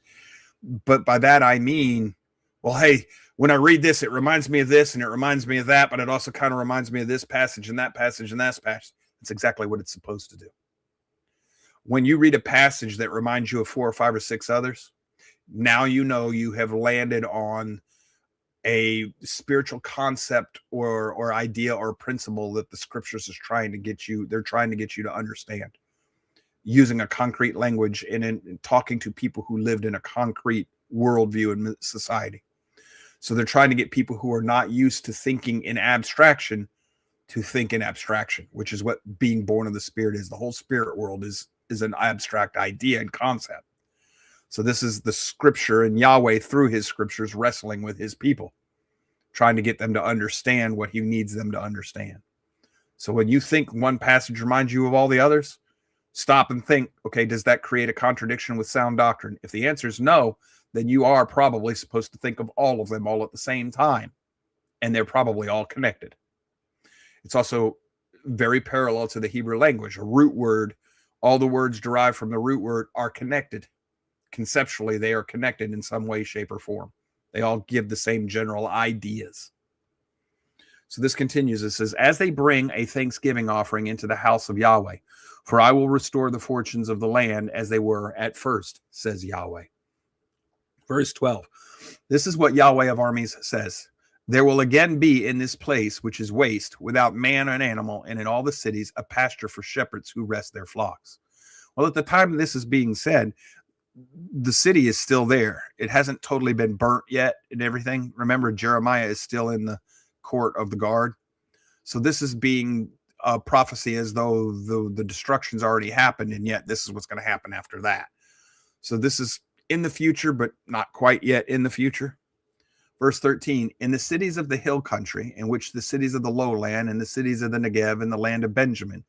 But by that I mean, well, hey, when I read this, it reminds me of this and it reminds me of that, but it also kind of reminds me of this passage and that passage and that passage. It's exactly what it's supposed to do. When you read a passage that reminds you of 4 or 5 or 6 others, now you know you have landed on a spiritual concept or idea or principle that the scriptures is trying to get you. They're trying to get you to understand using a concrete language and in talking to people who lived in a concrete worldview and society. So they're trying to get people who are not used to thinking in abstraction to think in abstraction, which is what being born of the Spirit is. The whole spirit world is an abstract idea and concept. So this is the scripture and Yahweh through his scriptures wrestling with his people, trying to get them to understand what he needs them to understand. So when you think one passage reminds you of all the others, stop and think, okay, does that create a contradiction with sound doctrine? If the answer is no, then you are probably supposed to think of all of them all at the same time, and they're probably all connected. It's also very parallel to the Hebrew language. A root word, all the words derived from the root word are connected. Conceptually, they are connected in some way, shape, or form. They all give the same general ideas. So this continues. It says, as they bring a thanksgiving offering into the house of Yahweh, for I will restore the fortunes of the land as they were at first, says Yahweh. Verse 12. This is what Yahweh of armies says. There will again be in this place, which is waste, without man and animal, and in all the cities, a pasture for shepherds who rest their flocks. Well, at the time this is being said, the city is still there. It hasn't totally been burnt yet and everything. Remember, Jeremiah is still in the court of the guard. So this is being a prophecy as though the destruction's already happened, and yet this is what's going to happen after that. So this is in the future, but not quite yet in the future. Verse 13, in the cities of the hill country, in which the cities of the lowland and the cities of the Negev and the land of Benjamin,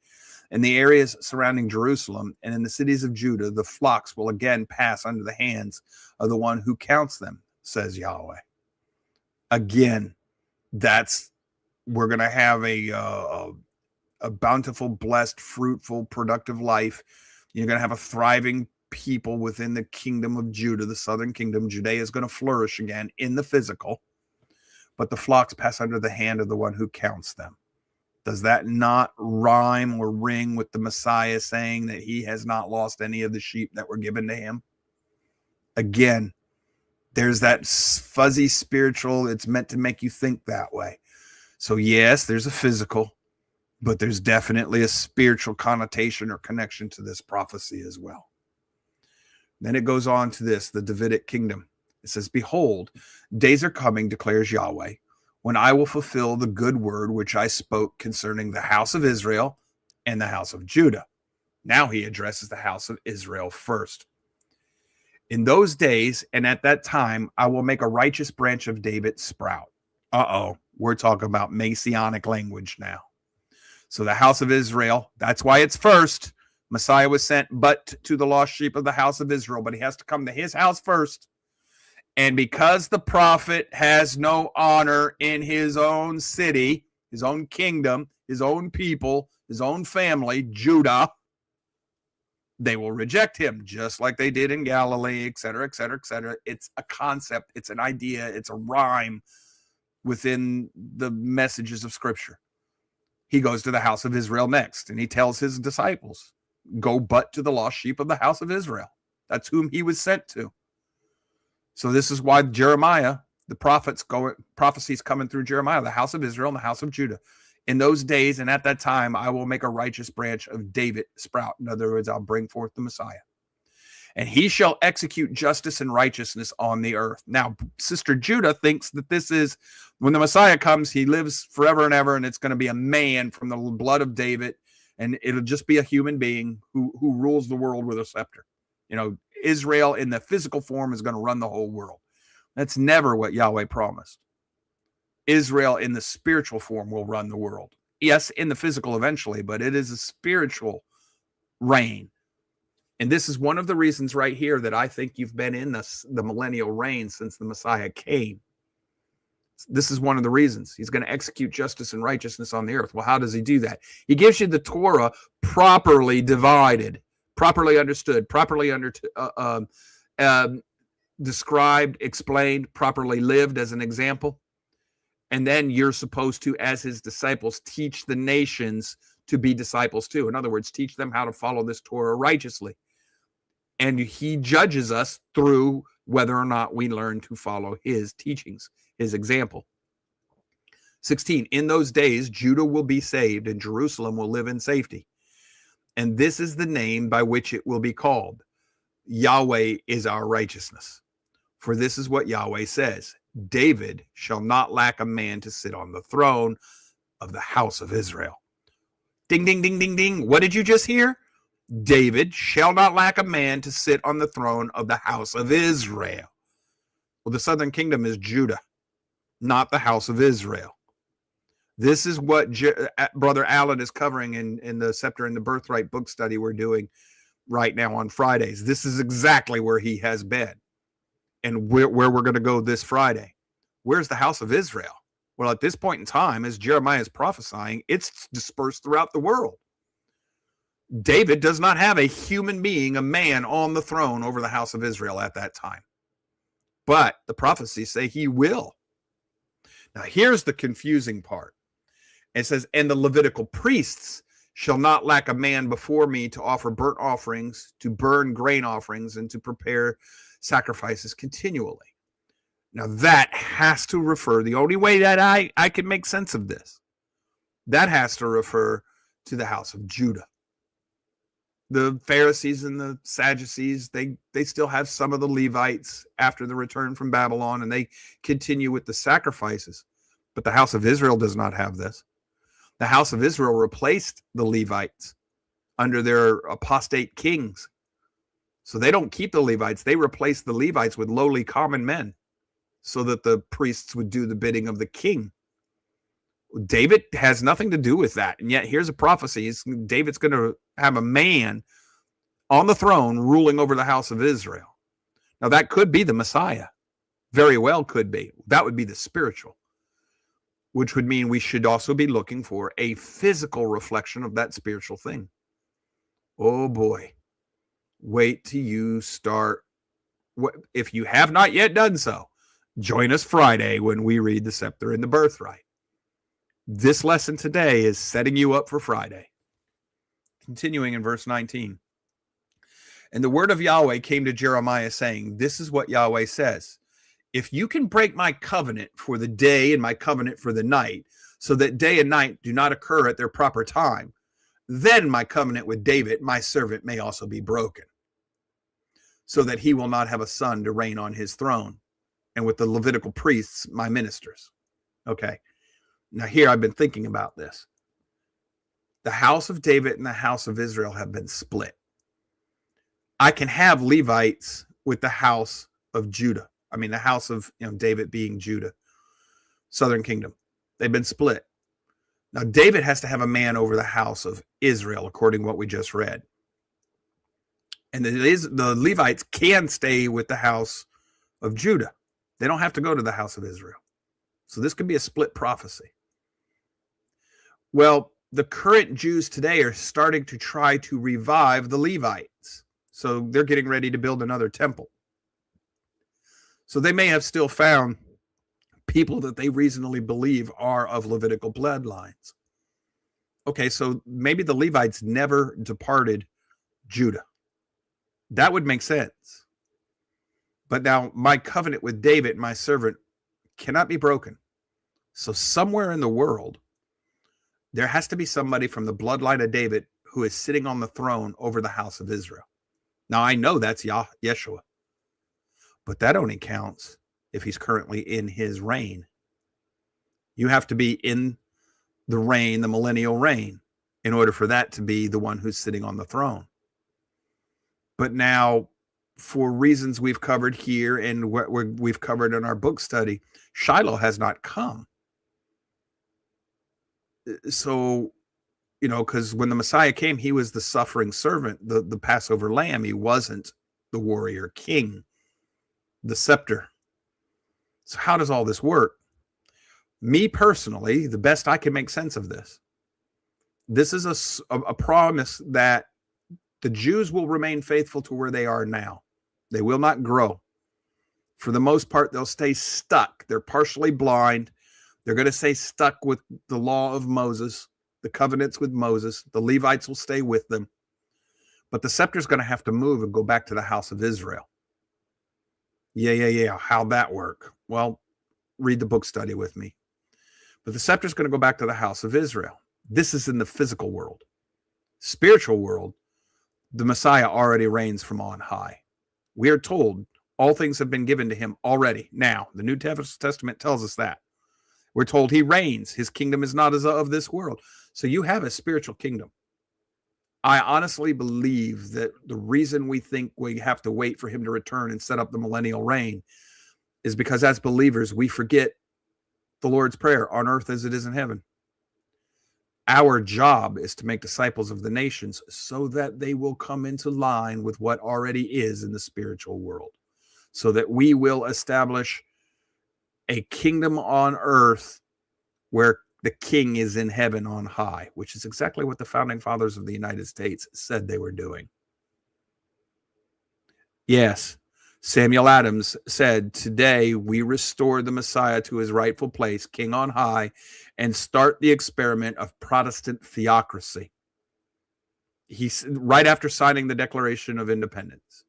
and the areas surrounding Jerusalem, and in the cities of Judah, the flocks will again pass under the hands of the one who counts them, says Yahweh. Again, we're going to have a bountiful, blessed, fruitful, productive life. You're going to have a thriving people within the kingdom of Judah, the southern kingdom. Judea is going to flourish again in the physical, but the flocks pass under the hand of the one who counts them. Does that not rhyme or ring with the Messiah saying that he has not lost any of the sheep that were given to him? Again, there's that fuzzy spiritual, it's meant to make you think that way. So yes, there's a physical, but there's definitely a spiritual connotation or connection to this prophecy as well. Then it goes on to this, the Davidic kingdom. It says, behold, days are coming, declares Yahweh, when I will fulfill the good word which I spoke concerning the house of Israel and the house of Judah. Now he addresses the house of Israel first. In those days and at that time, I will make a righteous branch of David sprout. We're talking about messianic language now. So the house of Israel, that's why it's first. Messiah was sent but to the lost sheep of the house of Israel, but he has to come to his house first. And because the prophet has no honor in his own city, his own kingdom, his own people, his own family, Judah, they will reject him, just like they did in Galilee, et cetera, et cetera, et cetera. It's a concept, it's an idea, it's a rhyme within the messages of Scripture. He goes to the house of Israel next, and he tells his disciples, go but to the lost sheep of the house of Israel. That's whom he was sent to. So this is why Jeremiah, the prophecies coming through Jeremiah, the house of Israel and the house of Judah. In those days and at that time, I will make a righteous branch of David sprout. In other words, I'll bring forth the Messiah. And he shall execute justice and righteousness on the earth. Now, Sister Judah thinks that this is, when the Messiah comes, he lives forever and ever, and it's going to be a man from the blood of David, and it'll just be a human being who rules the world with a scepter. You know, Israel in the physical form is going to run the whole world. That's never what Yahweh promised. Israel in the spiritual form will run the world. Yes, in the physical eventually, but it is a spiritual reign. And this is one of the reasons right here that I think you've been in the millennial reign since the Messiah came. This is one of the reasons. He's going to execute justice and righteousness on the earth. Well, how does he do that? He gives you the Torah properly divided, properly understood, properly described, explained, properly lived as an example. And then you're supposed to, as his disciples, teach the nations to be disciples too. In other words, teach them how to follow this Torah righteously. And he judges us through whether or not we learn to follow his teachings, his example. 16, in those days, Judah will be saved and Jerusalem will live in safety. And this is the name by which it will be called. Yahweh is our righteousness. For this is what Yahweh says. David shall not lack a man to sit on the throne of the house of Israel. Ding, ding, ding, ding, ding. What did you just hear? David shall not lack a man to sit on the throne of the house of Israel. Well, the southern kingdom is Judah, not the house of Israel. This is what Brother Allen is covering in the Scepter and the Birthright book study we're doing right now on Fridays. This is exactly where he has been and where we're going to go this Friday. Where's the house of Israel? Well, at this point in time, as Jeremiah is prophesying, it's dispersed throughout the world. David does not have a human being, a man on the throne over the house of Israel at that time. But the prophecies say he will. Now, here's the confusing part. It says, and the Levitical priests shall not lack a man before me to offer burnt offerings, to burn grain offerings, and to prepare sacrifices continually. Now, that has to refer, the only way that I can make sense of this, that has to refer to the house of Judah. The Pharisees and the Sadducees, they still have some of the Levites after the return from Babylon, and they continue with the sacrifices. But the house of Israel does not have this. The house of Israel replaced the Levites under their apostate kings. So they don't keep the Levites. They replace the Levites with lowly common men so that the priests would do the bidding of the king. David has nothing to do with that. And yet here's a prophecy. David's going to have a man on the throne ruling over the house of Israel. Now that could be the Messiah. Very well could be. That would be the spiritual, which would mean we should also be looking for a physical reflection of that spiritual thing. Oh boy. Wait till you start. If you have not yet done so, join us Friday when we read the Scepter and the Birthright. This lesson today is setting you up for Friday. Continuing in verse 19. And the word of Yahweh came to Jeremiah saying, this is what Yahweh says. If you can break my covenant for the day and my covenant for the night, so that day and night do not occur at their proper time, then my covenant with David, my servant, may also be broken, so that he will not have a son to reign on his throne, and with the Levitical priests, my ministers. Okay. Now here I've been thinking about this. The house of David and the house of Israel have been split. I can have Levites with the house of Judah. I mean, the house of David being Judah, southern kingdom. They've been split. Now, David has to have a man over the house of Israel, according to what we just read. And the Levites can stay with the house of Judah. They don't have to go to the house of Israel. So this could be a split prophecy. Well, the current Jews today are starting to try to revive the Levites. So they're getting ready to build another temple. So they may have still found people that they reasonably believe are of Levitical bloodlines. Okay, so maybe the Levites never departed Judah. That would make sense. But now my covenant with David, my servant, cannot be broken. So somewhere in the world, there has to be somebody from the bloodline of David who is sitting on the throne over the house of Israel. Now I know that's Yeshua, but that only counts if he's currently in his reign. You have to be in the reign, the millennial reign, in order for that to be the one who's sitting on the throne. But now, for reasons we've covered here and what we've covered in our book study, Shiloh has not come. So, because when the Messiah came, he was the suffering servant, the Passover lamb. He wasn't the warrior king, the scepter. So how does all this work? Me personally, the best I can make sense of this is a promise that the Jews will remain faithful to where they are now. They will not grow. For the most part, they'll stay stuck. They're partially blind. They're going to stay stuck with the law of Moses, the covenants with Moses. The Levites will stay with them. But the scepter is going to have to move and go back to the house of Israel. Yeah. How'd that work? Well, read the book study with me. But the scepter is going to go back to the house of Israel. This is in the physical world. Spiritual world, the Messiah already reigns from on high. We are told all things have been given to him already. Now, the New Testament tells us that. We're told he reigns. His kingdom is not as of this world. So you have a spiritual kingdom. I honestly believe that the reason we think we have to wait for him to return and set up the millennial reign is because as believers, we forget the Lord's Prayer, on earth as it is in heaven. Our job is to make disciples of the nations so that they will come into line with what already is in the spiritual world, so that we will establish a kingdom on earth where the king is in heaven on high, which is exactly what the founding fathers of the United States said they were doing. Yes, Samuel Adams said, today we restore the Messiah to his rightful place, king on high, and start the experiment of Protestant theocracy. He's right after signing the Declaration of Independence.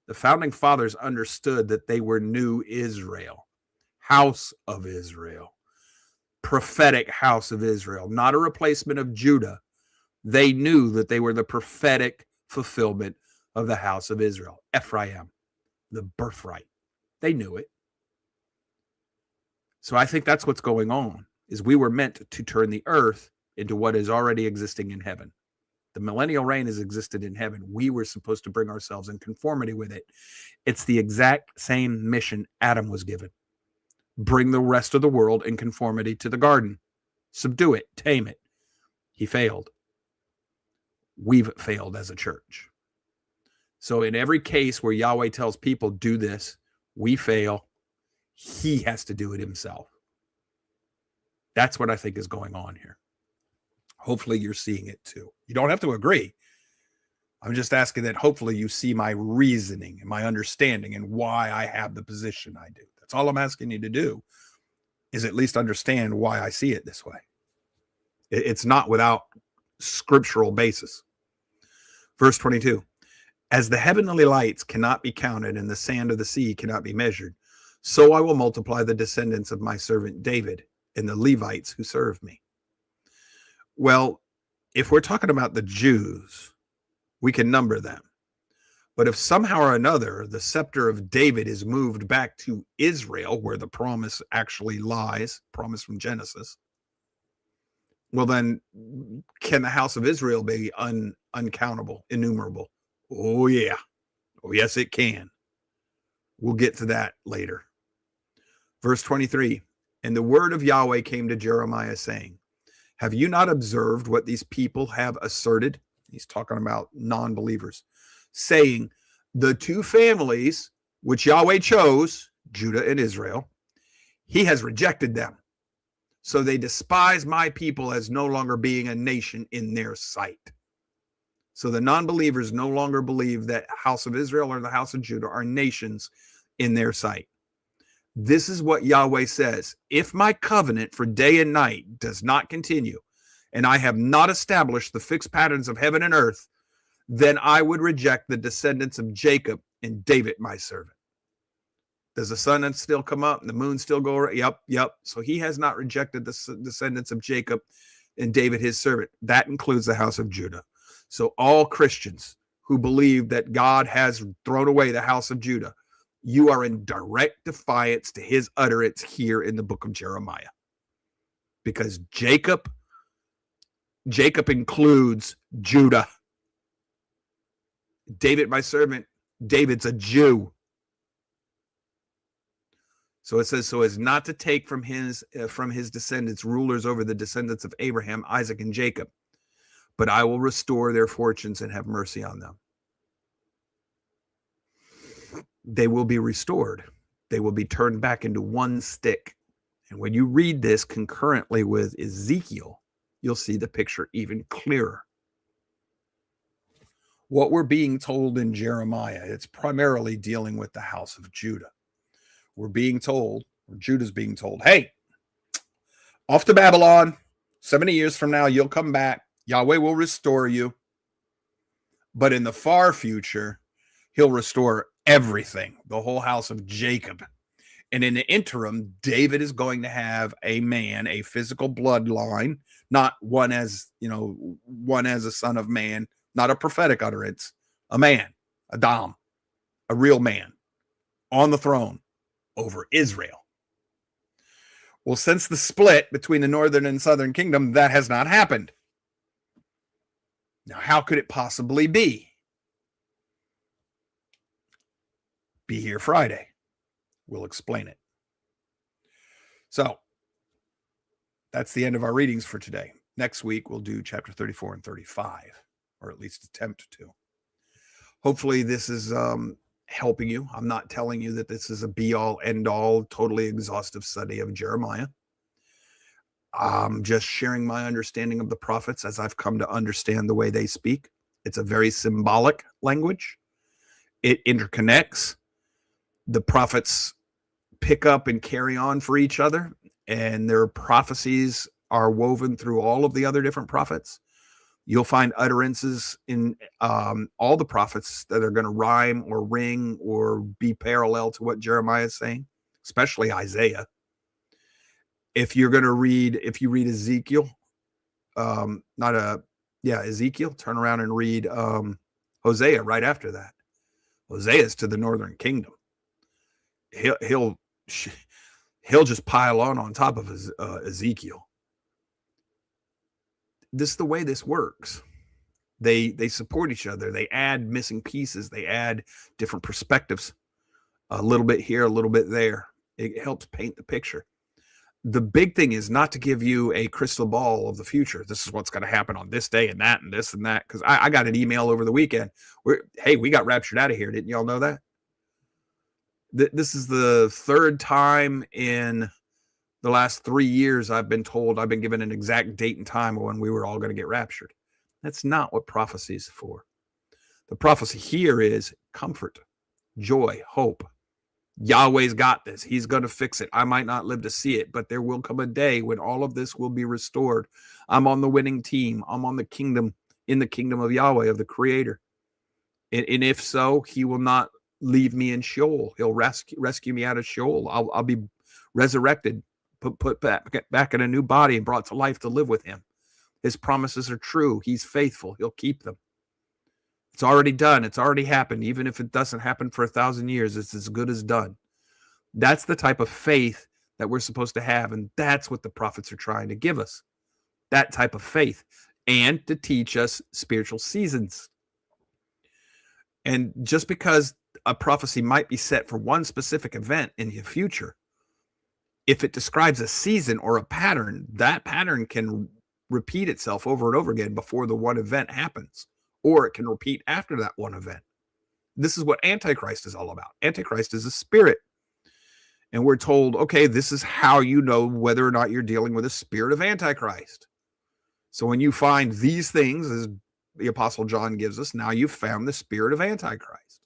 The founding fathers understood that they were new Israel, house of Israel, prophetic house of Israel, not a replacement of Judah. They knew that they were the prophetic fulfillment of the house of Israel, Ephraim, the birthright. They knew it. So I think that's what's going on, is we were meant to turn the earth into what is already existing in heaven. The millennial reign has existed in heaven. We were supposed to bring ourselves in conformity with it. It's the exact same mission Adam was given. Bring the rest of the world in conformity to the garden. Subdue it, tame it. He failed. We've failed as a church. So in every case where Yahweh tells people, do this, we fail. He has to do it himself. That's what I think is going on here. Hopefully you're seeing it too. You don't have to agree. I'm just asking that hopefully you see my reasoning and my understanding and why I have the position I do. That's all I'm asking you to do, is at least understand why I see it this way. It's not without scriptural basis. Verse 22, as the heavenly lights cannot be counted and the sand of the sea cannot be measured, so I will multiply the descendants of my servant David and the Levites who serve me. Well, if we're talking about the Jews, we can number them. But if somehow or another the scepter of David is moved back to Israel, where the promise actually lies, promise from Genesis, well then, can the house of Israel be uncountable, innumerable? Oh yeah. Oh yes, it can. We'll get to that later. Verse 23, and the word of Yahweh came to Jeremiah saying, have you not observed what these people have asserted? He's talking about non-believers, saying, the two families which Yahweh chose, Judah and Israel, he has rejected them. So they despise my people as no longer being a nation in their sight. So the non-believers no longer believe that house of Israel or the house of Judah are nations in their sight. This is what Yahweh says. If my covenant for day and night does not continue, and I have not established the fixed patterns of heaven and earth, then I would reject the descendants of Jacob and David, my servant. Does the sun still come up and the moon still go around? Yep. So he has not rejected the descendants of Jacob and David, his servant. That includes the house of Judah. So all Christians who believe that God has thrown away the house of Judah, you are in direct defiance to his utterance here in the book of Jeremiah. Because Jacob includes Judah. David, my servant, David's a Jew. So it says, so as not to take from his descendants rulers over the descendants of Abraham, Isaac, and Jacob, but I will restore their fortunes and have mercy on them. They will be restored. They will be turned back into one stick. And when you read this concurrently with Ezekiel, you'll see the picture even clearer. What we're being told in Jeremiah, it's primarily dealing with the house of Judah. We're being told, or Judah's being told, hey, off to Babylon, 70 years from now, you'll come back. Yahweh will restore you. But in the far future, he'll restore everything, the whole house of Jacob. And in the interim, David is going to have a man, a physical bloodline, not one as a son of man, not a prophetic utterance, a man, a Dom, a real man on the throne over Israel. Well, since the split between the northern and southern kingdom, that has not happened. Now, how could it possibly be? Be here Friday. We'll explain it. So, that's the end of our readings for today. Next week, we'll do chapter 34 and 35, or at least attempt to. Hopefully, this is helping you. I'm not telling you that this is a be-all, end-all, totally exhaustive study of Jeremiah. I'm just sharing my understanding of the prophets as I've come to understand the way they speak. It's a very symbolic language. It interconnects. The prophets pick up and carry on for each other, and their prophecies are woven through all of the other different prophets. You'll find utterances in all the prophets that are going to rhyme or ring or be parallel to what Jeremiah is saying, especially Isaiah. If you read Ezekiel, Ezekiel, turn around and read Hosea right after that. Hosea is to the northern kingdom. He'll just pile on top of Ezekiel. This is the way this works. They support each other. They add missing pieces. They add different perspectives. A little bit here, a little bit there. It helps paint the picture. The big thing is not to give you a crystal ball of the future. This is what's going to happen on this day and that and this and that. Because I got an email over the weekend where, hey, we got raptured out of here. Didn't y'all know that? This is the third time in the last 3 years I've been given an exact date and time when we were all going to get raptured. That's not what prophecy is for. The prophecy here is comfort, joy, hope. Yahweh's got this. He's going to fix it. I might not live to see it, but there will come a day when all of this will be restored. I'm on the winning team. I'm on the kingdom, in the kingdom of Yahweh, of the Creator. And if so, he will not leave me in Sheol. He'll rescue me out of Sheol. I'll be resurrected, put back in a new body and brought to life to live with him. His promises are true. He's faithful. He'll keep them. It's already done. It's already happened. Even if it doesn't happen for 1,000 years, it's as good as done. That's the type of faith that we're supposed to have. And that's what the prophets are trying to give us. That type of faith. And to teach us spiritual seasons. And just because a prophecy might be set for one specific event in the future, if it describes a season or a pattern, that pattern can repeat itself over and over again before the one event happens. Or it can repeat after that one event. This is what Antichrist is all about. Antichrist is a spirit. And we're told, okay, this is how you know whether or not you're dealing with a spirit of Antichrist. So when you find these things, as the Apostle John gives us, now you've found the spirit of Antichrist.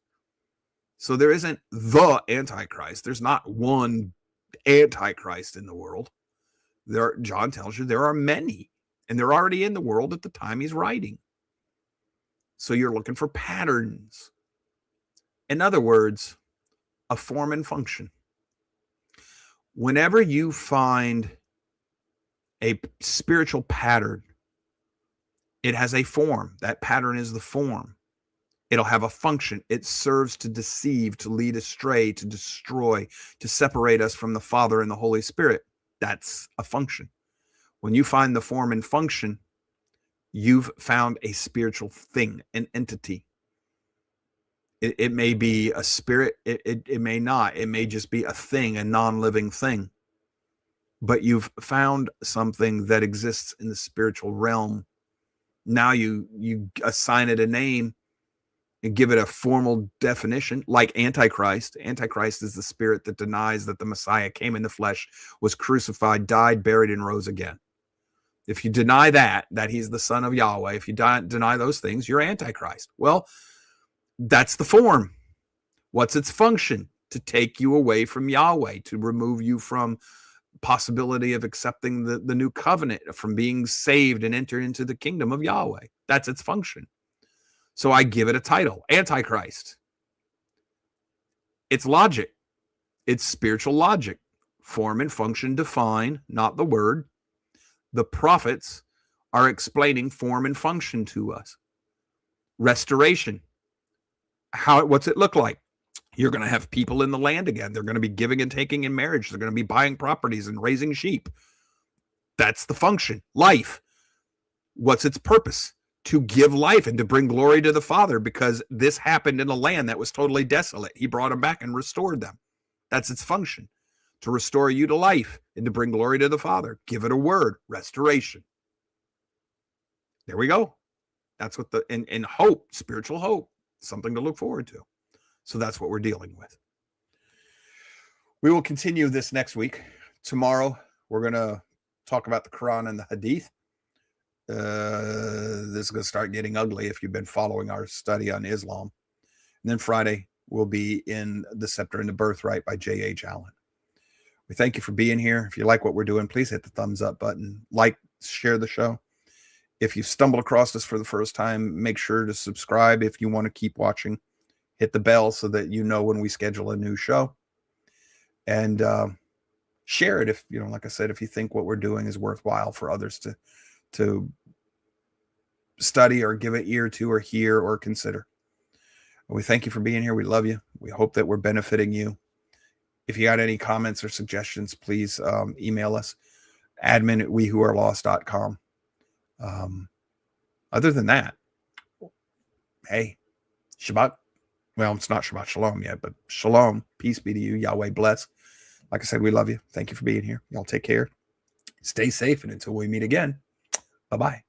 So there isn't the Antichrist. There's not one Antichrist in the world. John tells you there are many. And they're already in the world at the time he's writing. So you're looking for patterns. In other words, a form and function. Whenever you find a spiritual pattern, it has a form. That pattern is the form. It'll have a function. It serves to deceive, to lead astray, to destroy, to separate us from the Father and the Holy Spirit. That's a function. When you find the form and function, you've found a spiritual thing, an entity. It may be a spirit. It may not. It may just be a thing, a non-living thing. But you've found something that exists in the spiritual realm. Now you assign it a name and give it a formal definition, like Antichrist. Antichrist is the spirit that denies that the Messiah came in the flesh, was crucified, died, buried, and rose again. If you deny that he's the son of Yahweh, if you deny those things, you're Antichrist. Well, that's the form. What's its function? To take you away from Yahweh, to remove you from possibility of accepting the new covenant, from being saved and enter into the kingdom of Yahweh. That's its function. So I give it a title, Antichrist. It's logic. It's spiritual logic. Form and function define, not the word. The prophets are explaining form and function to us. Restoration. What's it look like? You're going to have people in the land again. They're going to be giving and taking in marriage. They're going to be buying properties and raising sheep. That's the function. Life. What's its purpose? to give life and to bring glory to the Father, because this happened in a land that was totally desolate. He brought them back and restored them. That's its function, to restore you to life and to bring glory to the Father. Give it a word, restoration. There we go. That's what in hope, spiritual hope, something to look forward to. So that's what we're dealing with. We will continue this next week. Tomorrow, we're going to talk about the Quran and the Hadith. This is going to start getting ugly if you've been following our study on Islam. And then Friday will be in The Scepter and the Birthright by J.H. Allen. We thank you for being here. If you like what we're doing, please hit the thumbs up button. Like, share the show. If you've stumbled across us for the first time, make sure to subscribe if you want to keep watching. Hit the bell so that you know when we schedule a new show. And share it if, like I said, if you think what we're doing is worthwhile for others to study or give an ear to or hear or consider. We thank you for being here. We love you. We hope that we're benefiting you. If you got any comments or suggestions, please email us, admin@wewhoarelost.com. Other than that, hey, Shabbat. Well, it's not Shabbat Shalom yet, but Shalom. Peace be to you. Yahweh bless. Like I said, we love you. Thank you for being here. Y'all take care. Stay safe. And until we meet again, bye-bye.